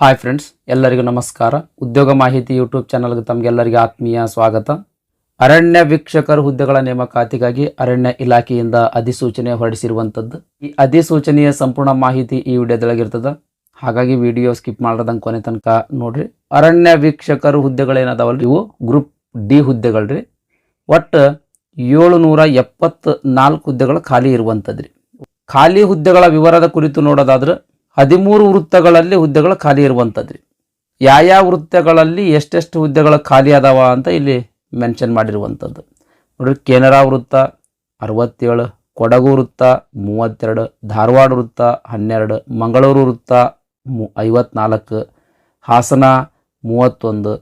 Hi friends, ಎಲ್ಲರಿಗೂ ನಮಸ್ಕಾರ. ಉದ್ಯೋಗ ಮಾಹಿತಿ ಯೂಟ್ಯೂಬ್ ಚಾನಲ್ಗೆ ತಮಗೆಲ್ಲರಿಗೂ ಆತ್ಮೀಯ ಸ್ವಾಗತ. ಅರಣ್ಯ ವೀಕ್ಷಕರ ಹುದ್ದೆಗಳ ನೇಮಕಾತಿಗಾಗಿ ಅರಣ್ಯ ಇಲಾಖೆಯಿಂದ ಅಧಿಸೂಚನೆ ಹೊರಡಿಸಿರುವಂಥದ್ದು. ಈ ಅಧಿಸೂಚನೆಯ ಸಂಪೂರ್ಣ ಮಾಹಿತಿ ಈ ವಿಡಿಯೋದೊಳಗಿರ್ತದೆ. ಹಾಗಾಗಿ ವಿಡಿಯೋ ಸ್ಕಿಪ್ ಮಾಡದಂಗೆ ಕೊನೆ ತನಕ ನೋಡ್ರಿ. ಅರಣ್ಯ ವೀಕ್ಷಕರ ಹುದ್ದೆಗಳೇನದಾವಲ್ರಿ, ಇವು ಗ್ರೂಪ್ ಡಿ ಹುದ್ದೆಗಳ್ರಿ. ಒಟ್ಟು 774 ಹುದ್ದೆಗಳು ಖಾಲಿ ಇರುವಂಥದ್ರಿ. ಖಾಲಿ ಹುದ್ದೆಗಳ ವಿವರದ ಕುರಿತು ನೋಡೋದಾದ್ರೆ 13 ವೃತ್ತಗಳಲ್ಲಿ ಹುದ್ದೆಗಳು ಖಾಲಿ ಇರುವಂಥದ್ರಿ. ಯಾವ ವೃತ್ತಗಳಲ್ಲಿ ಎಷ್ಟೆಷ್ಟು ಹುದ್ದೆಗಳು ಖಾಲಿ ಅದಾವ ಅಂತ ಇಲ್ಲಿ ಮೆನ್ಷನ್ ಮಾಡಿರುವಂಥದ್ದು ನೋಡ್ರಿ. ಕೆನರಾ ವೃತ್ತ 67, ಕೊಡಗು ವೃತ್ತ 32, ಧಾರವಾಡ ವೃತ್ತ 12, ಮಂಗಳೂರು ವೃತ್ತ 54, ಹಾಸನ 31,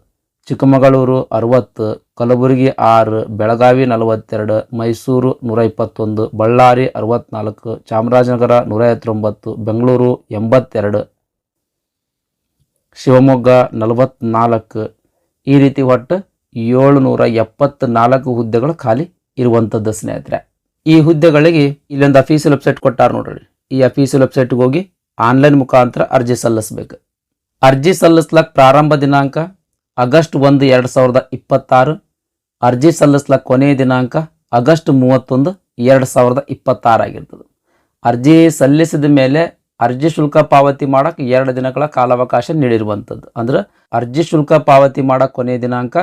ಚಿಕ್ಕಮಗಳೂರು 60, ಕಲಬುರಗಿ 6, ಬೆಳಗಾವಿ 42, ಮೈಸೂರು 121, ಬಳ್ಳಾರಿ 64, ಚಾಮರಾಜನಗರ 159, ಬೆಂಗಳೂರು 82, ಶಿವಮೊಗ್ಗ 44. ಈ ರೀತಿ ಒಟ್ಟು 774 ಹುದ್ದೆಗಳು ಖಾಲಿ ಇರುವಂಥದ್ದು ಸ್ನೇಹಿತರೆ. ಈ ಹುದ್ದೆಗಳಿಗೆ ಇಲ್ಲೊಂದು ಅಫೀಸಿಯಲ್ ವೆಬ್ಸೈಟ್ ಕೊಟ್ಟಾರ ನೋಡ್ರಿ. ಈ ಅಫೀಸಿಯಲ್ ವೆಬ್ಸೈಟ್ಗೆ ಹೋಗಿ ಆನ್ಲೈನ್ ಮುಖಾಂತರ ಅರ್ಜಿ ಸಲ್ಲಿಸಬೇಕು. ಅರ್ಜಿ ಸಲ್ಲಿಸ್ಲಕ್ಕೆ ಪ್ರಾರಂಭ ದಿನಾಂಕ ಆಗಸ್ಟ್ 1, 2026. ಅರ್ಜಿ ಸಲ್ಲಿಸ್ಲಕ್ಕೆ ಕೊನೆಯ ದಿನಾಂಕ ಆಗಸ್ಟ್ 31, 2026 ಆಗಿರ್ತದೆ. ಅರ್ಜಿ ಸಲ್ಲಿಸಿದ ಮೇಲೆ ಅರ್ಜಿ ಶುಲ್ಕ ಪಾವತಿ ಮಾಡೋಕ್ಕೆ 2 ದಿನಗಳ ಕಾಲಾವಕಾಶ ನೀಡಿರುವಂಥದ್ದು. ಅಂದ್ರೆ ಅರ್ಜಿ ಶುಲ್ಕ ಪಾವತಿ ಮಾಡೋಕ್ಕೆ ಕೊನೆಯ ದಿನಾಂಕ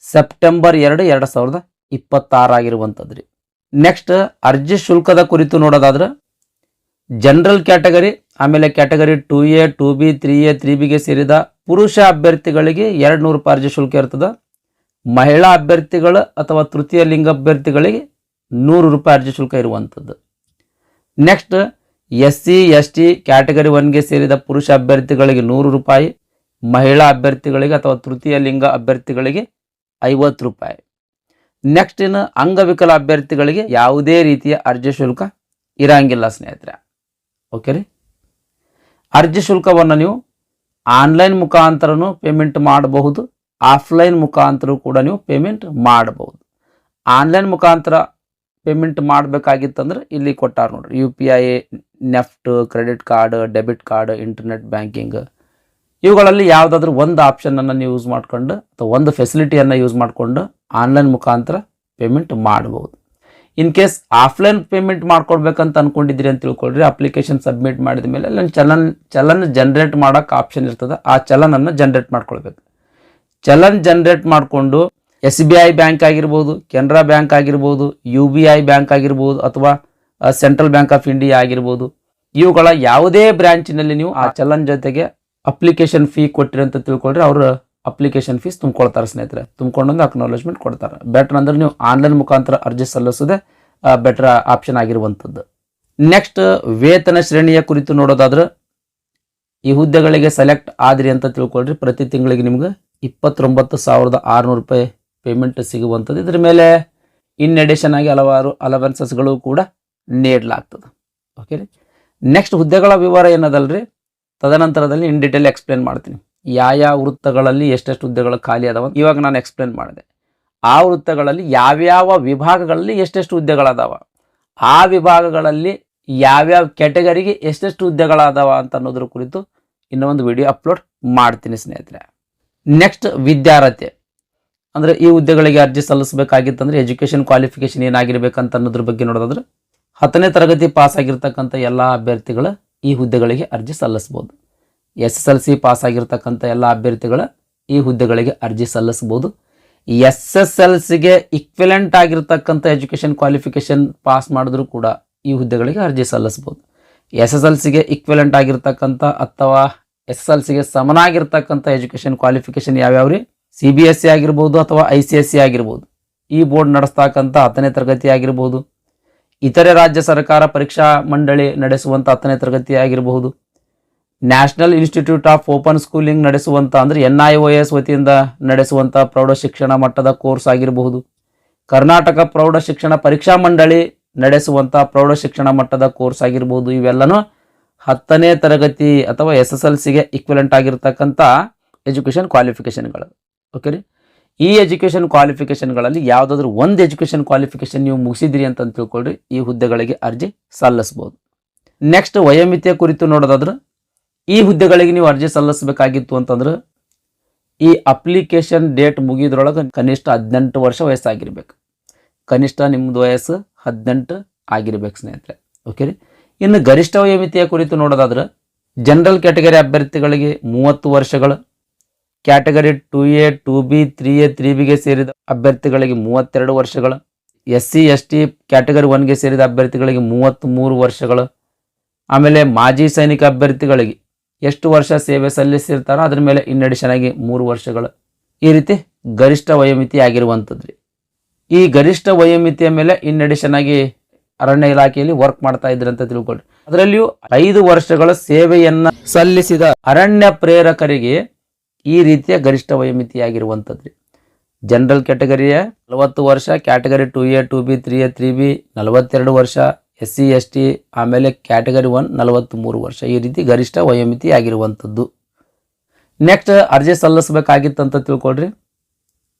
ಸೆಪ್ಟೆಂಬರ್ 2, 2026 ಆಗಿರುವಂಥದ್ದು ರೀ. ನೆಕ್ಸ್ಟ್ ಅರ್ಜಿ ಶುಲ್ಕದ ಕುರಿತು ನೋಡೋದಾದ್ರೆ ಜನರಲ್ ಕ್ಯಾಟಗರಿ, ಆಮೇಲೆ ಕ್ಯಾಟಗರಿ 2A, 2B, 3A, 3Bಗೆ ಸೇರಿದ ಪುರುಷ ಅಭ್ಯರ್ಥಿಗಳಿಗೆ 200 ರೂಪಾಯಿ ಅರ್ಜಿ ಶುಲ್ಕ ಇರ್ತದೆ. ಮಹಿಳಾ ಅಭ್ಯರ್ಥಿಗಳು ಅಥವಾ ತೃತೀಯ ಲಿಂಗ ಅಭ್ಯರ್ಥಿಗಳಿಗೆ 100 ರೂಪಾಯಿ ಅರ್ಜಿ ಶುಲ್ಕ ಇರುವಂಥದ್ದು. ನೆಕ್ಸ್ಟ್ SC, ST ಕ್ಯಾಟಗರಿ 1ಗೆ ಸೇರಿದ ಪುರುಷ ಅಭ್ಯರ್ಥಿಗಳಿಗೆ 100 ರೂಪಾಯಿ, ಮಹಿಳಾ ಅಭ್ಯರ್ಥಿಗಳಿಗೆ ಅಥವಾ ತೃತೀಯ ಲಿಂಗ ಅಭ್ಯರ್ಥಿಗಳಿಗೆ 50 ರೂಪಾಯಿ. ನೆಕ್ಸ್ಟ್ ಇನ್ನು ಅಂಗವಿಕಲ ಅಭ್ಯರ್ಥಿಗಳಿಗೆ ಯಾವುದೇ ರೀತಿಯ ಅರ್ಜಿ ಶುಲ್ಕ ಇರಂಗಿಲ್ಲ ಸ್ನೇಹಿತರೆ. ಓಕೆ ರೀ. ಅರ್ಜಿ ಶುಲ್ಕವನ್ನು ನೀವು ಆನ್ಲೈನ್ ಮುಖಾಂತರನೂ ಪೇಮೆಂಟ್ ಮಾಡಬಹುದು, ಆಫ್ಲೈನ್ ಮುಖಾಂತರ ಕೂಡ ನೀವು ಪೇಮೆಂಟ್ ಮಾಡಬಹುದು. ಆನ್ಲೈನ್ ಮುಖಾಂತರ ಪೇಮೆಂಟ್ ಮಾಡಬೇಕಾಗಿತ್ತಂದ್ರೆ ಇಲ್ಲಿ ಕೊಟ್ಟಾರ ನೋಡ್ರಿ. UPI, NEFT, credit card, debit card, internet banking, ಇವುಗಳಲ್ಲಿ ಯಾವುದಾದ್ರೂ ಒಂದು ಆಪ್ಷನನ್ನು ನೀವು ಯೂಸ್ ಮಾಡ್ಕೊಂಡು ಅಥವಾ ಒಂದು ಫೆಸಿಲಿಟಿಯನ್ನು ಯೂಸ್ ಮಾಡಿಕೊಂಡು ಆನ್ಲೈನ್ ಮುಖಾಂತರ ಪೇಮೆಂಟ್ ಮಾಡಬಹುದು. ಇನ್ ಕೇಸ್ ಆಫ್ಲೈನ್ ಪೇಮೆಂಟ್ ಮಾಡ್ಕೊಡ್ಬೇಕಂತ ಅಂದ್ಕೊಂಡಿದ್ರಿ ಅಂತ ತಿಳ್ಕೊಳ್ರಿ. ಅಪ್ಲಿಕೇಶನ್ ಸಬ್ಮಿಟ್ ಮಾಡಿದ ಮೇಲೆ ಅಲ್ಲಿ ಚಲನ್ ಜನರೇಟ್ ಮಾಡೋಕೆ ಆಪ್ಷನ್ ಇರ್ತದೆ. ಆ ಚಲನನ್ನು ಜನರೇಟ್ ಮಾಡ್ಕೊಳ್ಬೇಕು. ಚಲನ್ ಜನರೇಟ್ ಮಾಡಿಕೊಂಡು SBI ಬ್ಯಾಂಕ್ ಆಗಿರ್ಬೋದು, ಕೆನರಾ ಬ್ಯಾಂಕ್ ಆಗಿರ್ಬೋದು, UBI ಬ್ಯಾಂಕ್ ಆಗಿರ್ಬೋದು, ಅಥವಾ ಸೆಂಟ್ರಲ್ ಬ್ಯಾಂಕ್ ಆಫ್ ಇಂಡಿಯಾ ಆಗಿರ್ಬೋದು, ಇವುಗಳ ಯಾವುದೇ ಬ್ರಾಂಚಿನಲ್ಲಿ ನೀವು ಆ ಚಲನ್ ಜೊತೆಗೆ ಅಪ್ಲಿಕೇಶನ್ ಫೀ ಕೊಟ್ಟಿರಿ ಅಂತ ತಿಳ್ಕೊಳ್ರಿ. ಅವರು ಅಪ್ಲಿಕೇಶನ್ ಫೀಸ್ ತುಂಬ್ಕೊಳ್ತಾರೆ ಸ್ನೇಹಿತರೆ. ತುಂಬ್ಕೊಂಡೊಂದು ಅಕ್ನಾಲೇಜ್ಮೆಂಟ್ ಕೊಡ್ತಾರೆ. ಬೆಟರ್ ಅಂದ್ರೆ ನೀವು ಆನ್ಲೈನ್ ಮುಖಾಂತರ ಅರ್ಜಿ ಸಲ್ಲಿಸೋದೇ ಬೆಟರ್ ಆಪ್ಷನ್ ಆಗಿರುವಂಥದ್ದು. ನೆಕ್ಸ್ಟ್ ವೇತನ ಶ್ರೇಣಿಯ ಕುರಿತು ನೋಡೋದಾದ್ರೆ ಈ ಹುದ್ದೆಗಳಿಗೆ ಸೆಲೆಕ್ಟ್ ಆದ್ರಿ ಅಂತ ತಿಳ್ಕೊಳ್ರಿ. ಪ್ರತಿ ತಿಂಗಳಿಗೆ ನಿಮ್ಗೆ 29,600 ರೂಪಾಯಿ ಪೇಮೆಂಟ್ ಸಿಗುವಂಥದ್ದು. ಇದ್ರ ಮೇಲೆ ಇನ್ ಅಡಿಷನ್ ಆಗಿ ಹಲವಾರು ಅಲವೆನ್ಸಸ್ಗಳು ಕೂಡ ನೀಡಲಾಗ್ತದೆ. ಓಕೆ ರೀ. ನೆಕ್ಸ್ಟ್ ಹುದ್ದೆಗಳ ವಿವರ ಏನದಲ್ರಿ, ತದನಂತರದಲ್ಲಿ ಇನ್ ಡೀಟೇಲ್ ಎಕ್ಸ್ಪ್ಲೇನ್ ಮಾಡ್ತೀನಿ. ಯಾವ ವೃತ್ತಗಳಲ್ಲಿ ಎಷ್ಟೆಷ್ಟು ಹುದ್ದೆಗಳು ಖಾಲಿ ಅದಾವ ಇವಾಗ ನಾನು ಎಕ್ಸ್ಪ್ಲೇನ್ ಮಾಡಿದೆ. ಆ ವೃತ್ತಗಳಲ್ಲಿ ಯಾವ್ಯಾವ ವಿಭಾಗಗಳಲ್ಲಿ ಎಷ್ಟೆಷ್ಟು ಹುದ್ದೆಗಳದಾವ, ಆ ವಿಭಾಗಗಳಲ್ಲಿ ಯಾವ್ಯಾವ ಕ್ಯಾಟಗರಿಗೆ ಎಷ್ಟೆಷ್ಟು ಹುದ್ದೆಗಳದಾವ ಅಂತ ಅನ್ನೋದ್ರ ಕುರಿತು ಇನ್ನೊಂದು ವಿಡಿಯೋ ಅಪ್ಲೋಡ್ ಮಾಡ್ತೀನಿ ಸ್ನೇಹಿತರೆ. ನೆಕ್ಸ್ಟ್ ವಿದ್ಯಾರ್ಹತೆ ಅಂದರೆ ಈ ಹುದ್ದೆಗಳಿಗೆ ಅರ್ಜಿ ಸಲ್ಲಿಸಬೇಕಾಗಿತ್ತಂದ್ರೆ ಎಜುಕೇಷನ್ ಕ್ವಾಲಿಫಿಕೇಶನ್ ಏನಾಗಿರ್ಬೇಕಂತ ಅನ್ನೋದ್ರ ಬಗ್ಗೆ ನೋಡೋದಾದ್ರೆ 10ನೇ ತರಗತಿ ಪಾಸ್ ಆಗಿರ್ತಕ್ಕಂಥ ಎಲ್ಲ ಅಭ್ಯರ್ಥಿಗಳು ಈ ಹುದ್ದೆಗಳಿಗೆ ಅರ್ಜಿ ಸಲ್ಲಿಸ್ಬೋದು. SSLC ಪಾಸ್ ಆಗಿರ್ತಕ್ಕಂಥ ಎಲ್ಲ ಅಭ್ಯರ್ಥಿಗಳು ಈ ಹುದ್ದೆಗಳಿಗೆ ಅರ್ಜಿ ಸಲ್ಲಿಸ್ಬೋದು. SSLCಗೆ ಇಕ್ವಿಲೆಂಟ್ ಆಗಿರ್ತಕ್ಕಂಥ ಎಜುಕೇಷನ್ ಕ್ವಾಲಿಫಿಕೇಶನ್ ಪಾಸ್ ಮಾಡಿದ್ರು ಕೂಡ ಈ ಹುದ್ದೆಗಳಿಗೆ ಅರ್ಜಿ ಸಲ್ಲಿಸ್ಬೋದು. SSLCಗೆ ಇಕ್ವಿಲೆಂಟ್ ಆಗಿರ್ತಕ್ಕಂಥ ಅಥವಾ SSLCಗೆ ಸಮನಾಗಿರ್ತಕ್ಕಂಥ ಎಜುಕೇಷನ್ ಕ್ವಾಲಿಫಿಕೇಶನ್ ಯಾವ್ಯಾವ್ರಿ, CBSE ಆಗಿರ್ಬೋದು ಅಥವಾ ICSE ಆಗಿರ್ಬೋದು, ಈ ಬೋರ್ಡ್ ನಡೆಸ್ತಕ್ಕಂಥ 10ನೇ ತರಗತಿ ಆಗಿರ್ಬೋದು, ಇತರೆ ರಾಜ್ಯ ಸರ್ಕಾರ ಪರೀಕ್ಷಾ ಮಂಡಳಿ ನಡೆಸುವಂಥ 10ನೇ ತರಗತಿ ಆಗಿರಬಹುದು, national institute of open schooling ನಡೆಸುವಂಥ ಅಂದರೆ NIOS ವತಿಯಿಂದ ನಡೆಸುವಂಥ ಪ್ರೌಢ ಶಿಕ್ಷಣ ಮಟ್ಟದ ಕೋರ್ಸ್ ಆಗಿರಬಹುದು, ಕರ್ನಾಟಕ ಪ್ರೌಢ ಶಿಕ್ಷಣ ಪರೀಕ್ಷಾ ಮಂಡಳಿ ನಡೆಸುವಂಥ ಪ್ರೌಢ ಶಿಕ್ಷಣ ಮಟ್ಟದ ಕೋರ್ಸ್ ಆಗಿರ್ಬೋದು. ಇವೆಲ್ಲನೂ 10ನೇ ತರಗತಿ ಅಥವಾ SSLCಗೆ ಈಕ್ವಲೆಂಟ್ ಆಗಿರ್ತಕ್ಕಂಥ ಎಜುಕೇಷನ್ ಕ್ವಾಲಿಫಿಕೇಷನ್ಗಳು. ಓಕೆ ರೀ. ಈ ಎಜುಕೇಷನ್ ಕ್ವಾಲಿಫಿಕೇಷನ್ಗಳಲ್ಲಿ ಯಾವುದಾದ್ರೂ ಒಂದು ಎಜುಕೇಷನ್ ಕ್ವಾಲಿಫಿಕೇಷನ್ ನೀವು ಮುಗಿಸಿದ್ರಿ ಅಂತ ತಿಳ್ಕೊಳ್ರಿ, ಈ ಹುದ್ದೆಗಳಿಗೆ ಅರ್ಜಿ ಸಲ್ಲಿಸ್ಬೋದು. ನೆಕ್ಸ್ಟ್ ವಯೋಮಿತಿಯ ಕುರಿತು ನೋಡೋದಾದ್ರೆ ಈ ಹುದ್ದೆಗಳಿಗೆ ನೀವು ಅರ್ಜಿ ಸಲ್ಲಿಸಬೇಕಾಗಿತ್ತು ಅಂತಂದ್ರೆ ಈ ಅಪ್ಲಿಕೇಶನ್ ಡೇಟ್ ಮುಗಿದ್ರೊಳಗೆ ಕನಿಷ್ಠ 18 ವರ್ಷ ವಯಸ್ಸಾಗಿರ್ಬೇಕು. ಕನಿಷ್ಠ ನಿಮ್ಮದು ವಯಸ್ಸು 18 ಆಗಿರ್ಬೇಕು ಸ್ನೇಹಿತರೆ. ಓಕೆ ರೀ. ಇನ್ನು ಗರಿಷ್ಠ ವಯೋಮಿತಿಯ ಕುರಿತು ನೋಡೋದಾದ್ರೆ ಜನರಲ್ ಕ್ಯಾಟಗರಿ ಅಭ್ಯರ್ಥಿಗಳಿಗೆ 30 ವರ್ಷಗಳು, ಕ್ಯಾಟಗರಿ 2A 2B 3A 3Bಗೆ ಸೇರಿದ ಅಭ್ಯರ್ಥಿಗಳಿಗೆ 32 ವರ್ಷಗಳು, SC ST ಕ್ಯಾಟಗರಿ 1ಗೆ ಸೇರಿದ ಅಭ್ಯರ್ಥಿಗಳಿಗೆ 33 ವರ್ಷಗಳು, ಆಮೇಲೆ ಮಾಜಿ ಸೈನಿಕ ಅಭ್ಯರ್ಥಿಗಳಿಗೆ ಎಷ್ಟು ವರ್ಷ ಸೇವೆ ಸಲ್ಲಿಸಿರ್ತಾರೋ ಅದ್ರ ಮೇಲೆ ಇನ್ ಅಡಿಷನ್ ಆಗಿ 3 ವರ್ಷಗಳು. ಈ ರೀತಿ ಗರಿಷ್ಠ ವಯೋಮಿತಿ ಆಗಿರುವಂಥದ್ದು. ಈ ಗರಿಷ್ಠ ವಯೋಮಿತಿಯ ಮೇಲೆ ಇನ್ ಅಡಿಷನ್ ಆಗಿ ಅರಣ್ಯ ಇಲಾಖೆಯಲ್ಲಿ ವರ್ಕ್ ಮಾಡ್ತಾ ಇದ್ರಿ ಅಂತ ತಿಳ್ಕೊಳ್ರಿ. ಅದರಲ್ಲಿಯೂ 5 ವರ್ಷಗಳ ಸೇವೆಯನ್ನ ಸಲ್ಲಿಸಿದ ಅರಣ್ಯ ಪ್ರೇರಕರಿಗೆ ಈ ರೀತಿಯ ಗರಿಷ್ಠ ವಯೋಮಿತಿಯಾಗಿರುವಂಥದ್ದು. ಜನರಲ್ ಕ್ಯಾಟಗರಿಯ 40 ವರ್ಷ, category 2A 2B 3A 3B 42 ವರ್ಷ, SC ST ಆಮೇಲೆ ಕ್ಯಾಟಗರಿ 1 43 ವರ್ಷ. ಈ ರೀತಿ ಗರಿಷ್ಠ ವಯೋಮಿತಿ ಆಗಿರುವಂಥದ್ದು. ನೆಕ್ಸ್ಟ್ ಅರ್ಜಿ ಸಲ್ಲಿಸಬೇಕಾಗಿತ್ತಂತ ತಿಳ್ಕೊಳ್ರಿ.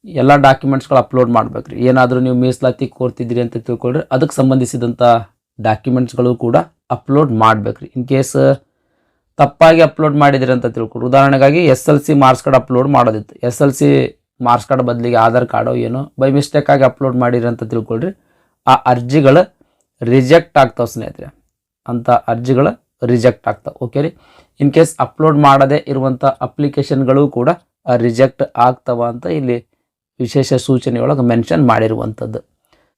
ಎಲ್ಲ ಡಾಕ್ಯುಮೆಂಟ್ಸ್ಗಳು ಅಪ್ಲೋಡ್ ಮಾಡ್ಬೇಕ್ರಿ. ಏನಾದರೂ ನೀವು ಮೀಸಲಾತಿ ಕೋರ್ತಿದ್ರಿ ಅಂತ ತಿಳ್ಕೊಳ್ರಿ, ಅದಕ್ಕೆ ಸಂಬಂಧಿಸಿದಂಥ ಡಾಕ್ಯುಮೆಂಟ್ಸ್ಗಳು ಕೂಡ ಅಪ್ಲೋಡ್ ಮಾಡ್ಬೇಕ್ರಿ. ಇನ್ ಕೇಸ್ ತಪ್ಪಾಗಿ ಅಪ್ಲೋಡ್ ಮಾಡಿದ್ರಿ ಅಂತ ತಿಳ್ಕೊಳ್ರಿ. ಉದಾಹರಣೆಗಾಗಿ SLC ಮಾರ್ಕ್ಸ್ ಕಾರ್ಡ್ ಅಪ್ಲೋಡ್ ಮಾಡೋದಿತ್ತು, SLC ಮಾರ್ಕ್ಸ್ ಕಾರ್ಡ್ ಬದಲಿಗೆ ಆಧಾರ್ ಕಾರ್ಡೋ ಏನೋ ಬೈ ಮಿಸ್ಟೇಕ್ ಆಗಿ ಅಪ್ಲೋಡ್ ಮಾಡಿರಿ ಅಂತ ತಿಳ್ಕೊಳ್ರಿ. ಆ ಅರ್ಜಿಗಳು ರಿಜೆಕ್ಟ್ ಆಗ್ತಾವೆ ಸ್ನೇಹಿತರೆ. ಅಂಥ ಅರ್ಜಿಗಳು ರಿಜೆಕ್ಟ್ ಆಗ್ತಾವೆ. ಓಕೆ ರೀ. ಇನ್ ಕೇಸ್ ಅಪ್ಲೋಡ್ ಮಾಡದೇ ಇರುವಂಥ ಅಪ್ಲಿಕೇಶನ್ಗಳು ಕೂಡ ರಿಜೆಕ್ಟ್ ಆಗ್ತಾವ ಅಂತ ಇಲ್ಲಿ ವಿಶೇಷ ಸೂಚನೆಯೊಳಗೆ ಮೆನ್ಷನ್ ಮಾಡಿರುವಂಥದ್ದು.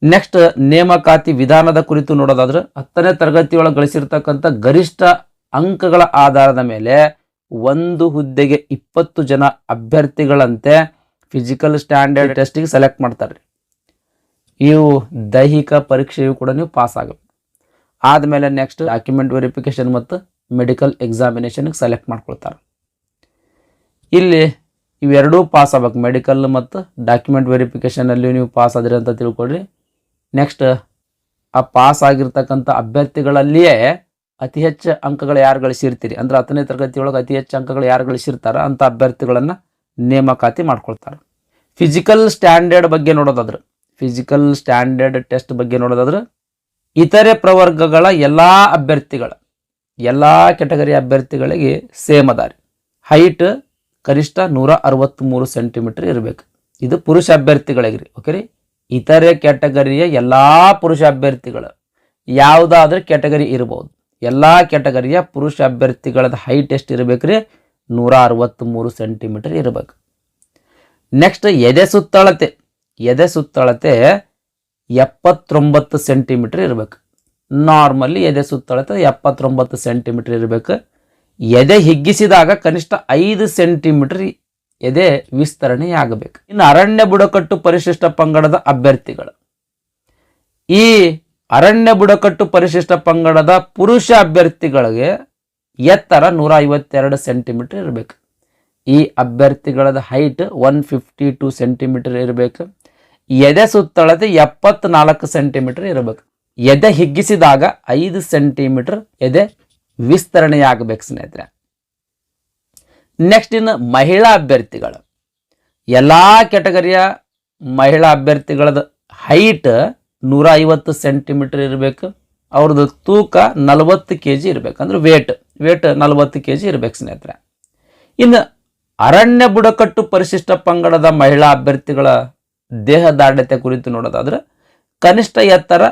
ನೆಕ್ಸ್ಟ್ ನೇಮಕಾತಿ ವಿಧಾನದ ಕುರಿತು ನೋಡೋದಾದ್ರೆ 10ನೇ ತರಗತಿಯೊಳಗೆ ಗಳಿಸಿರ್ತಕ್ಕಂಥ ಗರಿಷ್ಠ ಅಂಕಗಳ ಆಧಾರದ ಮೇಲೆ ಒಂದು ಹುದ್ದೆಗೆ 20 ಜನ ಅಭ್ಯರ್ಥಿಗಳಂತೆ ಫಿಸಿಕಲ್ ಸ್ಟ್ಯಾಂಡರ್ಡ್ ಟೆಸ್ಟಿಗೆ ಸೆಲೆಕ್ಟ್ ಮಾಡ್ತಾರೆ. ಇವು ದೈಹಿಕ ಪರೀಕ್ಷೆಯು ಕೂಡ ನೀವು ಪಾಸ್ ಆಗಬೇಕು. ಆದಮೇಲೆ ನೆಕ್ಸ್ಟ್ ಡಾಕ್ಯುಮೆಂಟ್ ವೆರಿಫಿಕೇಶನ್ ಮತ್ತು ಮೆಡಿಕಲ್ ಎಕ್ಸಾಮಿನೇಷನ್ಗೆ ಸೆಲೆಕ್ಟ್ ಮಾಡ್ಕೊಳ್ತಾರೆ. ಇಲ್ಲಿ ಇವೆರಡೂ ಪಾಸ್ ಆಗ್ಬೇಕು. ಮೆಡಿಕಲ್ ಮತ್ತು ಡಾಕ್ಯುಮೆಂಟ್ ವೆರಿಫಿಕೇಷನಲ್ಲಿ ನೀವು ಪಾಸ್ ಆದ್ರಿ ಅಂತ ತಿಳ್ಕೊಳ್ರಿ. ನೆಕ್ಸ್ಟ್ ಆ ಪಾಸ್ ಆಗಿರ್ತಕ್ಕಂಥ ಅಭ್ಯರ್ಥಿಗಳಲ್ಲಿಯೇ ಅತಿ ಹೆಚ್ಚು ಅಂಕಗಳು ಯಾರು ಗಳಿಸಿರ್ತೀರಿ ಅಂದ್ರೆ 10ನೇ ತರಗತಿಯೊಳಗೆ ಅತಿ ಹೆಚ್ಚು ಅಂಕಗಳು ಯಾರು ಗಳಿಸಿರ್ತಾರ ಅಂಥ ಅಭ್ಯರ್ಥಿಗಳನ್ನು ನೇಮಕಾತಿ ಮಾಡ್ಕೊಳ್ತಾರೆ. ಫಿಸಿಕಲ್ ಸ್ಟ್ಯಾಂಡರ್ಡ್ ಬಗ್ಗೆ ನೋಡೋದಾದ್ರೆ, ಫಿಸಿಕಲ್ ಸ್ಟ್ಯಾಂಡರ್ಡ್ ಟೆಸ್ಟ್ ಬಗ್ಗೆ ನೋಡೋದಾದ್ರೆ ಇತರೆ ಪ್ರವರ್ಗಗಳ ಎಲ್ಲ ಅಭ್ಯರ್ಥಿಗಳ ಎಲ್ಲ ಕೆಟಗರಿ ಅಭ್ಯರ್ಥಿಗಳಿಗೆ ಸೇಮ್ ಅದಾರಿ. ಹೈಟ್ ಕನಿಷ್ಠ 163 ಸೆಂಟಿಮೀಟರ್ ಇರಬೇಕು. ಇದು ಪುರುಷ ಅಭ್ಯರ್ಥಿಗಳಿಗೆ ರೀ. ಓಕೆ ರೀ. ಇತರೆ ಕ್ಯಾಟಗರಿಯ ಎಲ್ಲ ಪುರುಷ ಅಭ್ಯರ್ಥಿಗಳು ಯಾವುದಾದ್ರೂ ಕ್ಯಾಟಗರಿ ಇರ್ಬೋದು. ಎಲ್ಲ ಕ್ಯಾಟಗರಿಯ ಪುರುಷ ಅಭ್ಯರ್ಥಿಗಳದ ಹೈಟ್ ಎಷ್ಟು ಇರಬೇಕ್ರಿ? 163 ಸೆಂಟಿಮೀಟರ್ ಇರಬೇಕು. ನೆಕ್ಸ್ಟ್ ಎದೆ ಸುತ್ತಳತೆ, ಎದೆ ಸುತ್ತಳತೆ 79 ಸೆಂಟಿಮೀಟರ್ ಇರಬೇಕು. ನಾರ್ಮಲಿ ಎದೆ ಸುತ್ತಳತೆ 79 ಸೆಂಟಿಮೀಟರ್ ಇರಬೇಕು. ಎದೆ ಹಿಗ್ಗಿಸಿದಾಗ ಕನಿಷ್ಠ 5 ಸೆಂಟಿಮೀಟರ್ ಎದೆ ವಿಸ್ತರಣೆ ಆಗಬೇಕು. ಇನ್ನು ಅರಣ್ಯ ಬುಡಕಟ್ಟು ಪರಿಶಿಷ್ಟ ಪಂಗಡದ ಅಭ್ಯರ್ಥಿಗಳು, ಈ ಅರಣ್ಯ ಬುಡಕಟ್ಟು ಪರಿಶಿಷ್ಟ ಪಂಗಡದ ಪುರುಷ ಅಭ್ಯರ್ಥಿಗಳಿಗೆ ಎತ್ತರ 152 ಸೆಂಟಿಮೀಟರ್ ಇರಬೇಕು. ಈ ಅಭ್ಯರ್ಥಿಗಳದ ಹೈಟ್ 152 ಸೆಂಟಿಮೀಟರ್ ಇರಬೇಕು. ಎದೆ ಸುತ್ತಳತೆ 74 ಸೆಂಟಿಮೀಟರ್ ಇರಬೇಕು. ಎದೆ ಹಿಗ್ಗಿಸಿದಾಗ 5 ಸೆಂಟಿಮೀಟರ್ ಎದೆ ವಿಸ್ತರಣೆಯಾಗಬೇಕು ಸ್ನೇಹಿತರೆ. ನೆಕ್ಸ್ಟ್ ಇನ್ನು ಮಹಿಳಾ ಅಭ್ಯರ್ಥಿಗಳು, ಎಲ್ಲ ಕ್ಯಾಟಗರಿಯ ಮಹಿಳಾ ಅಭ್ಯರ್ಥಿಗಳದ ಹೈಟ್ 150 ಸೆಂಟಿಮೀಟರ್ ಇರಬೇಕು. ಅವ್ರದ್ದು ತೂಕ 40 kg ಇರಬೇಕು. ಅಂದ್ರೆ ವೇಟ್ 40 kg ಇರಬೇಕು ಸ್ನೇಹಿತರೆ. ಇನ್ನು ಅರಣ್ಯ ಬುಡಕಟ್ಟು ಪರಿಶಿಷ್ಟ ಪಂಗಡದ ಮಹಿಳಾ ಅಭ್ಯರ್ಥಿಗಳ ದೇಹದಾಢ್ಯತೆ ಕುರಿತು ನೋಡೋದಾದ್ರೆ ಕನಿಷ್ಠ ಎತ್ತರ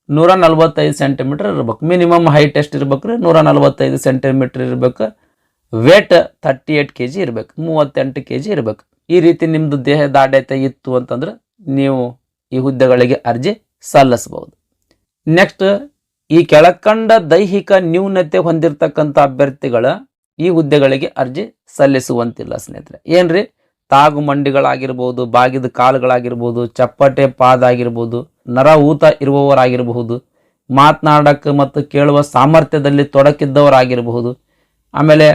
145 ಸೆಂಟಿಮೀಟರ್ ಇರಬೇಕು. ಮಿನಿಮಮ್ ಹೈಟ್ ಎಷ್ಟು ಇರ್ಬೇಕು ರೀ? 145 ಸೆಂಟಿಮೀಟರ್ ಇರಬೇಕು. ವೇಟ್ 38 kg ಇರಬೇಕು. 38 kg ಇರಬೇಕು. ಈ ರೀತಿ ನಿಮ್ಮದು ದೇಹದಾಢ್ಯತೆ ಇತ್ತು ಅಂತಂದ್ರೆ ನೀವು ಈ ಹುದ್ದೆಗಳಿಗೆ ಅರ್ಜಿ ಸಲ್ಲಿಸಬಹುದು. ನೆಕ್ಸ್ಟ್ ಈ ಕೆಳಕಂಡ ದೈಹಿಕ ನ್ಯೂನತೆ ಹೊಂದಿರತಕ್ಕಂಥ ಅಭ್ಯರ್ಥಿಗಳ ಈ ಹುದ್ದೆಗಳಿಗೆ ಅರ್ಜಿ ಸಲ್ಲಿಸುವಂತಿಲ್ಲ ಸ್ನೇಹಿತರೆ. ಏನ್ರಿ? ತಾಗು ಮಂಡಿಗಳಾಗಿರ್ಬೋದು, ಬಾಗಿದ ಕಾಲುಗಳಾಗಿರ್ಬೋದು, ಚಪ್ಪಟೆ ಪಾದ ಆಗಿರ್ಬೋದು, ನರ ಊತ ಇರುವವರಾಗಿರಬಹುದು, ಮಾತನಾಡಕ್ಕೆ ಮತ್ತು ಕೇಳುವ ಸಾಮರ್ಥ್ಯದಲ್ಲಿ ತೊಡಕಿದ್ದವರಾಗಿರಬಹುದು. ಆಮೇಲೆ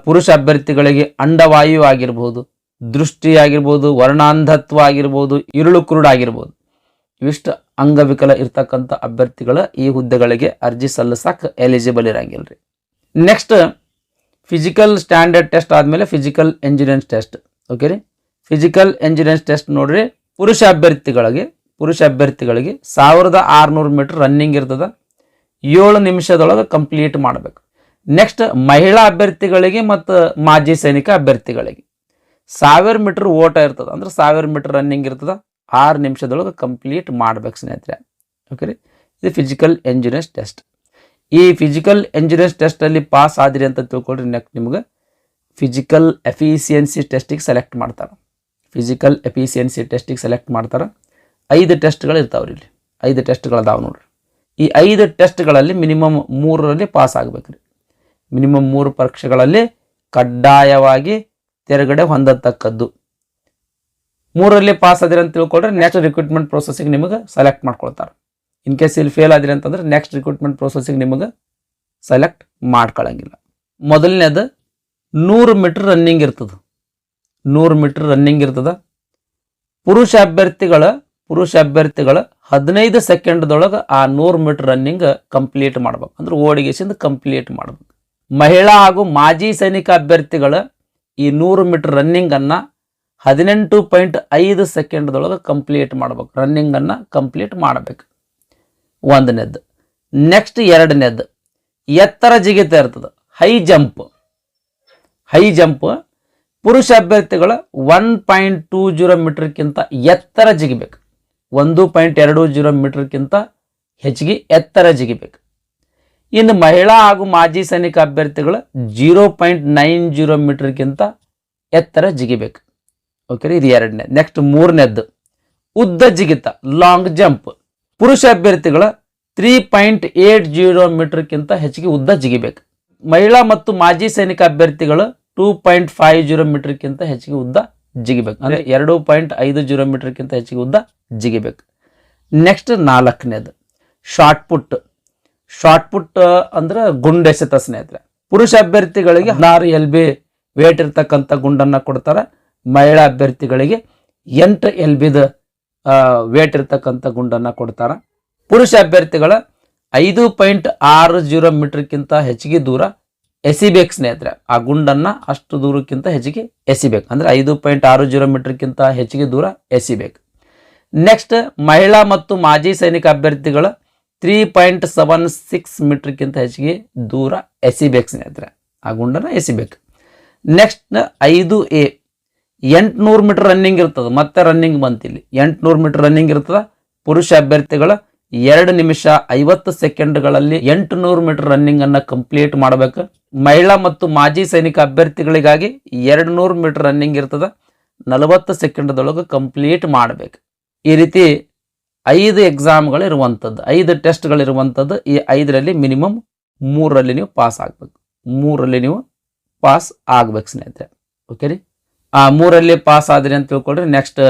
ಪುರುಷ ಅಭ್ಯರ್ಥಿಗಳಿಗೆ ಅಂಡವಾಯು ಆಗಿರ್ಬೋದು, ದೃಷ್ಟಿ ಆಗಿರ್ಬೋದು, ವರ್ಣಾಂಧತ್ವ ಆಗಿರ್ಬೋದು, ಇರುಳು ಕುರುಡಾಗಿರ್ಬೋದು. ಇವಿಷ್ಟು ಅಂಗವಿಕಲ ಇರ್ತಕ್ಕಂಥ ಅಭ್ಯರ್ಥಿಗಳ ಈ ಹುದ್ದೆಗಳಿಗೆ ಅರ್ಜಿ ಸಲ್ಲಿಸಕ್ಕೆ ಎಲಿಜಿಬಲ್ ಇರಂಗಿಲ್ಲ ರೀ. ನೆಕ್ಸ್ಟ್ ಫಿಸಿಕಲ್ ಸ್ಟ್ಯಾಂಡರ್ಡ್ ಟೆಸ್ಟ್ ಆದಮೇಲೆ ಫಿಸಿಕಲ್ ಎಂಜುರೆನ್ಸ್ ಟೆಸ್ಟ್. ಓಕೆ ರೀ. ಫಿಸಿಕಲ್ ಎಂಜುರೆನ್ಸ್ ಟೆಸ್ಟ್ ನೋಡ್ರಿ, ಪುರುಷ ಅಭ್ಯರ್ಥಿಗಳಿಗೆ 1600 ಮೀಟರ್ ರನ್ನಿಂಗ್ ಇರ್ತದೆ. 7 ನಿಮಿಷದೊಳಗೆ ಕಂಪ್ಲೀಟ್ ಮಾಡಬೇಕು. ನೆಕ್ಸ್ಟ್ ಮಹಿಳಾ ಅಭ್ಯರ್ಥಿಗಳಿಗೆ ಮತ್ತು ಮಾಜಿ ಸೈನಿಕ ಅಭ್ಯರ್ಥಿಗಳಿಗೆ 1000 ಮೀಟರ್ ಓಟ ಇರ್ತದೆ, ಅಂದ್ರೆ 1000 ಮೀಟರ್ ರನ್ನಿಂಗ್ ಇರ್ತದೆ, 6 ನಿಮಿಷದೊಳಗೆ ಕಂಪ್ಲೀಟ್ ಮಾಡ್ಬೇಕು ಸ್ನೇಹಿತರೆ. ಓಕೆ ರೀ, ಇದು ಫಿಸಿಕಲ್ ಎಂಜುರಿಯನ್ಸ್ ಟೆಸ್ಟ್. ಈ ಫಿಸಿಕಲ್ ಎಂಜುರಿಯನ್ಸ್ ಟೆಸ್ಟಲ್ಲಿ ಪಾಸ್ ಆದ್ರಿ ಅಂತ ತಿಳ್ಕೊಳ್ರಿ, ನೆಕ್ಸ್ಟ್ ನಿಮ್ಗೆ ಫಿಸಿಕಲ್ ಎಫಿಷಿಯನ್ಸಿ ಟೆಸ್ಟಿಗೆ ಸೆಲೆಕ್ಟ್ ಮಾಡ್ತಾರೆ. ಫಿಸಿಕಲ್ ಎಫಿಷಿಯನ್ಸಿ ಟೆಸ್ಟಿಗೆ ಸೆಲೆಕ್ಟ್ ಮಾಡ್ತಾರೆ. 5 ಟೆಸ್ಟ್ಗಳು ಇರ್ತಾವ್ರಿ, ಇಲ್ಲಿ 5 ಟೆಸ್ಟ್ಗಳದಾವೆ ನೋಡ್ರಿ. ಈ 5 ಟೆಸ್ಟ್ಗಳಲ್ಲಿ ಮಿನಿಮಮ್ 3ರಲ್ಲಿ ಪಾಸ್ ಆಗ್ಬೇಕ್ರಿ. ಮಿನಿಮಮ್ 3 ಪರೀಕ್ಷೆಗಳಲ್ಲಿ ಕಡ್ಡಾಯವಾಗಿ ತೆರಗಡೆ ಹೊಂದತಕ್ಕದ್ದು. 3ರಲ್ಲಿ ಪಾಸ್ ಆದಿರಿ ಅಂತ ತಿಳ್ಕೊಳ್ರಿ, ನೆಕ್ಸ್ಟ್ ರಿಕ್ರೂಟ್ಮೆಂಟ್ ಪ್ರೊಸೆಸಿಗೆ ನಿಮಗೆ ಸೆಲೆಕ್ಟ್ ಮಾಡ್ಕೊಳ್ತಾರೆ. ಇನ್ ಕೇಸ್ ಇಲ್ಲಿ ಫೇಲ್ ಆದಿರಿ ಅಂತಂದ್ರೆ ನೆಕ್ಸ್ಟ್ ರಿಕ್ರೂಟ್ಮೆಂಟ್ ಪ್ರೊಸೆಸಿಗೆ ನಿಮಗೆ ಸೆಲೆಕ್ಟ್ ಮಾಡ್ಕೊಳ್ಳಂಗಿಲ್ಲ. ಮೊದಲನೇದು 100 ಮೀಟರ್ ರನ್ನಿಂಗ್ ಇರ್ತದೆ. 100 ಮೀಟರ್ ರನ್ನಿಂಗ್ ಇರ್ತದೆ. ಪುರುಷ ಅಭ್ಯರ್ಥಿಗಳ 15 ಸೆಕೆಂಡ್ದೊಳಗೆ ಆ 100 ಮೀಟರ್ ರನ್ನಿಂಗ್ ಕಂಪ್ಲೀಟ್ ಮಾಡ್ಬೇಕು, ಅಂದ್ರೆ ಓಡಿಗೆಸಿಂದ ಕಂಪ್ಲೀಟ್ ಮಾಡ್ಬೇಕು. ಮಹಿಳಾ ಹಾಗೂ ಮಾಜಿ ಸೈನಿಕ ಅಭ್ಯರ್ಥಿಗಳ ಈ 100 ಮೀಟರ್ ರನ್ನಿಂಗ್ ಅನ್ನ 18.5 ಸೆಕೆಂಡ್ದೊಳಗೆ ಕಂಪ್ಲೀಟ್ ಮಾಡ್ಬೇಕು. ರನ್ನಿಂಗ್ ಅನ್ನ ಕಂಪ್ಲೀಟ್ ಮಾಡಬೇಕು, ಒಂದನೇದ್ದು. ನೆಕ್ಸ್ಟ್ ಎರಡನೇದ್ದು ಎತ್ತರ ಜಿಗಿತ ಇರ್ತದೆ, ಹೈ ಜಂಪ್. ಪುರುಷ ಅಭ್ಯರ್ಥಿಗಳ 1.20 ಮೀಟರ್ಗಿಂತ ಎತ್ತರ ಜಿಗಿಬೇಕು. 1.20 ಮೀಟರ್ಗಿಂತ ಹೆಚ್ಚಿಗೆ ಎತ್ತರ ಜಿಗಿಬೇಕು. ಇನ್ನು ಮಹಿಳಾ ಹಾಗೂ ಮಾಜಿ ಸೈನಿಕ ಅಭ್ಯರ್ಥಿಗಳ 0.90 ಮೀಟರ್ಗಿಂತ ಎತ್ತರ ಜಿಗಿಬೇಕು. ಓಕೆ, ಇದು ಎರಡನೇ. ನೆಕ್ಸ್ಟ್ ಮೂರನೇದ್ದು ಉದ್ದ ಜಿಗಿತ, ಲಾಂಗ್ ಜಂಪ್. ಪುರುಷ ಅಭ್ಯರ್ಥಿಗಳ 3.80 ಮೀಟರ್ಗಿಂತ ಹೆಚ್ಚಿಗೆ ಉದ್ದ ಜಿಗಿಬೇಕು. ಮಹಿಳಾ ಮತ್ತು ಮಾಜಿ ಸೈನಿಕ ಅಭ್ಯರ್ಥಿಗಳು 2.50 ಮೀಟರ್ಗಿಂತ ಹೆಚ್ಚಿಗೆ ಉದ್ದ ಜಿಗಿಬೇಕು, ಅಂದ್ರೆ 2.50 ಮೀಟರ್ಗಿಂತ ಹೆಚ್ಚಿಗೆ ಉದ್ದ ಜಿಗಿಬೇಕು. ನೆಕ್ಸ್ಟ್ ನಾಲ್ಕನೇದು ಶಾರ್ಟ್ ಪುಟ್ ಅಂದ್ರೆ ಗುಂಡೆಸೆತ ಸ್ನೇಹಿತರೆ. ಪುರುಷ ಅಭ್ಯರ್ಥಿಗಳಿಗೆ 16 LB ವೇಟ್ ಇರ್ತಕ್ಕಂಥ ಗುಂಡನ್ನ ಕೊಡ್ತಾರೆ. ಮಹಿಳಾ ಅಭ್ಯರ್ಥಿಗಳಿಗೆ 8 LBದ ವೇಟ್ ಇರ್ತಕ್ಕಂಥ ಗುಂಡನ್ನ ಕೊಡ್ತಾರೆ. ಪುರುಷ ಅಭ್ಯರ್ಥಿಗಳ 5.60 ಮೀಟರ್ಗಿಂತ ಹೆಚ್ಚಿಗೆ ದೂರ ಎಸಿಬೇಕು ಸ್ನೇಹಿತರೆ. ಆ ಗುಂಡನ್ನ ಅಷ್ಟು ದೂರಕ್ಕಿಂತ ಹೆಚ್ಚಿಗೆ ಎಸಿಬೇಕು, ಅಂದ್ರೆ 5.60 ಮೀಟರ್ಗಿಂತ ಹೆಚ್ಚಿಗೆ ದೂರ ಎಸಿಬೇಕು. ನೆಕ್ಸ್ಟ್ ಮಹಿಳಾ ಮತ್ತು ಮಾಜಿ ಸೈನಿಕ ಅಭ್ಯರ್ಥಿಗಳ 3.76 ಮೀಟರ್ಗಿಂತ ಹೆಚ್ಚಿಗೆ ದೂರ ಎಸಿಬೇಕು ಸ್ನೇಹಿತರೆ. ಆ ಗುಂಡನ್ನ ಎಸಿಬೇಕು. ನೆಕ್ಸ್ಟ್ 5A 800 ಮೀಟರ್ ರನ್ನಿಂಗ್ ಇರ್ತದೆ. ಮತ್ತೆ ರನ್ನಿಂಗ್ ಬಂತಿಲ್ಲಿ 800 ಮೀಟರ್ ರನ್ನಿಂಗ್ ಇರ್ತದೆ. ಪುರುಷ ಅಭ್ಯರ್ಥಿಗಳ 2 ನಿಮಿಷ 50 ಸೆಕೆಂಡ್ಗಳಲ್ಲಿ 800 ಮೀಟರ್ ರನ್ನಿಂಗ್ ಅನ್ನ ಕಂಪ್ಲೀಟ್ ಮಾಡಬೇಕು. ಮಹಿಳಾ ಮತ್ತು ಮಾಜಿ ಸೈನಿಕ ಅಭ್ಯರ್ಥಿಗಳಿಗಾಗಿ 200 ಮೀಟರ್ ರನ್ನಿಂಗ್ ಇರ್ತದೆ. 40 ಸೆಕೆಂಡ್ದೊಳಗೆ ಕಂಪ್ಲೀಟ್ ಮಾಡಬೇಕು. ಈ ರೀತಿ 5 ಎಕ್ಸಾಮ್ಗಳು ಇರುವಂಥದ್ದು, 5 ಟೆಸ್ಟ್ಗಳು ಇರುವಂಥದ್ದು. ಈ 5ರಲ್ಲಿ ಮಿನಿಮಮ್ 3ರಲ್ಲಿ ನೀವು ಪಾಸ್ ಆಗಬೇಕು. 3ರಲ್ಲಿ ನೀವು ಪಾಸ್ ಆಗ್ಬೇಕು ಸ್ನೇಹಿತರೆ. ಓಕೆ ರೀ, ಆ 3ರಲ್ಲಿ ಪಾಸ್ ಆದ್ರಿ ಅಂತ ತಿಳ್ಕೊಳ್ರಿ. ನೆಕ್ಸ್ಟ್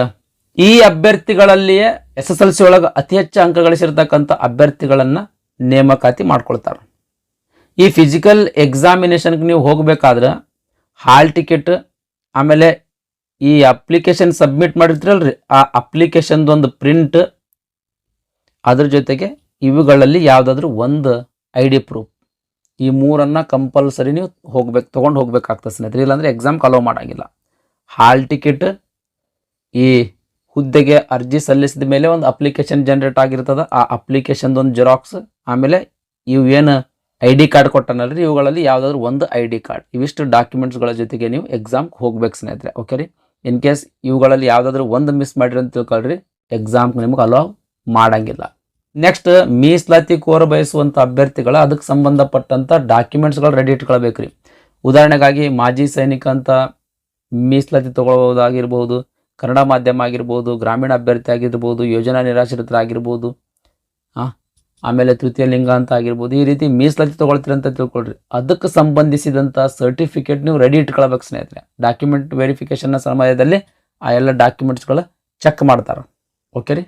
ಈ ಅಭ್ಯರ್ಥಿಗಳಲ್ಲಿಯೇ SSLC ಒಳಗೆ ಅತಿ ಹೆಚ್ಚು ಅಂಕ ಗಳಿಸಿರ್ತಕ್ಕಂಥ ಅಭ್ಯರ್ಥಿಗಳನ್ನ ನೇಮಕಾತಿ ಮಾಡ್ಕೊಳ್ತಾರೆ. ಈ ಫಿಸಿಕಲ್ ಎಕ್ಸಾಮಿನೇಷನ್ಗೆ ನೀವು ಹೋಗ್ಬೇಕಾದ್ರೆ ಹಾಲ್ ಟಿಕೆಟ್, ಆಮೇಲೆ ಈ ಅಪ್ಲಿಕೇಶನ್ ಸಬ್ಮಿಟ್ ಮಾಡಿರ್ತೀರಲ್ರಿ, ಆ ಅಪ್ಲಿಕೇಶನ್ದೊಂದು ಪ್ರಿಂಟ್, ಅದ್ರ ಜೊತೆಗೆ ಇವುಗಳಲ್ಲಿ ಯಾವುದಾದ್ರೂ ಒಂದು ID ಪ್ರೂಫ್, ಈ 3ಅನ್ನ ಕಂಪಲ್ಸರಿ ನೀವು ತೊಗೊಂಡು ಹೋಗ್ಬೇಕಾಗ್ತದೆ ಸ್ನೇಹಿತರೆ. ಇಲ್ಲಾಂದ್ರೆ ಎಕ್ಸಾಮ್ ಅಲೋ ಮಾಡಂಗಿಲ್ಲ. ಹಾಲ್ ಟಿಕೆಟ್, ಈ ಹುದ್ದೆಗೆ ಅರ್ಜಿ ಸಲ್ಲಿಸಿದ ಮೇಲೆ ಒಂದು ಅಪ್ಲಿಕೇಶನ್ ಜನರೇಟ್ ಆಗಿರ್ತದೆ, ಆ ಅಪ್ಲಿಕೇಶನ್ದೊಂದು ಜೆರಾಕ್ಸ್, ಆಮೇಲೆ ಇವು ಏನು ID ಕಾರ್ಡ್ ಕೊಟ್ಟನಲ್ರಿ, ಇವುಗಳಲ್ಲಿ ಯಾವುದಾದ್ರೂ ಒಂದು ID ಕಾರ್ಡ್, ಇವಿಷ್ಟು ಡಾಕ್ಯುಮೆಂಟ್ಸ್ಗಳ ಜೊತೆಗೆ ನೀವು ಎಕ್ಸಾಮ್ಗೆ ಹೋಗ್ಬೇಕು ಸ್ನೇಹಿತರೆ. ಓಕೆ ರೀ, ಇನ್ ಕೇಸ್ ಇವುಗಳಲ್ಲಿ ಯಾವುದಾದ್ರೂ ಒಂದು ಮಿಸ್ ಮಾಡಿರಿ ಅಂತ ತಿಳ್ಕೊಳ್ರಿ, ಎಕ್ಸಾಮ್ಗೆ ನಿಮ್ಗೆ ಅಲೋ ಮಾಡಂಗಿಲ್ಲ. ನೆಕ್ಸ್ಟ್ ಮೀಸಲಾತಿ ಕೋರ ಬಯಸುವಂಥ ಅಭ್ಯರ್ಥಿಗಳ ಅದಕ್ಕೆ ಸಂಬಂಧಪಟ್ಟಂಥ ಡಾಕ್ಯುಮೆಂಟ್ಸ್ಗಳು ರೆಡಿ ಇಟ್ಕೊಳ್ಬೇಕ್ರಿ. ಉದಾಹರಣೆಗಾಗಿ ಮಾಜಿ ಸೈನಿಕ ಅಂತ ಮೀಸಲಾತಿ ತಗೊಳ್ಳೋದಾಗಿರ್ಬೋದು, ಕನ್ನಡ ಮಾಧ್ಯಮ ಆಗಿರ್ಬೋದು, ಗ್ರಾಮೀಣ ಅಭ್ಯರ್ಥಿ ಆಗಿರ್ಬೋದು, ಯೋಜನಾ ನಿರಾಶ್ರಿತರಾಗಿರ್ಬೋದು, ಆಮೇಲೆ ತೃತೀಯ ಲಿಂಗ ಅಂತ ಆಗಿರ್ಬೋದು. ಈ ರೀತಿ ಮೀಸಲಾತಿ ತಗೊಳ್ತೀರಿ ಅಂತ ತಿಳ್ಕೊಳ್ರಿ, ಅದಕ್ಕೆ ಸಂಬಂಧಿಸಿದಂಥ ಸರ್ಟಿಫಿಕೇಟ್ ನೀವು ರೆಡಿ ಇಟ್ಕೊಳ್ಬೇಕು ಸ್ನೇಹಿತರೆ. ಡಾಕ್ಯುಮೆಂಟ್ ವೆರಿಫಿಕೇಶನ್ನ ಸಮಯದಲ್ಲಿ ಆ ಎಲ್ಲ ಡಾಕ್ಯುಮೆಂಟ್ಸ್ಗಳು ಚೆಕ್ ಮಾಡ್ತಾರೆ. ಓಕೆ ರೀ.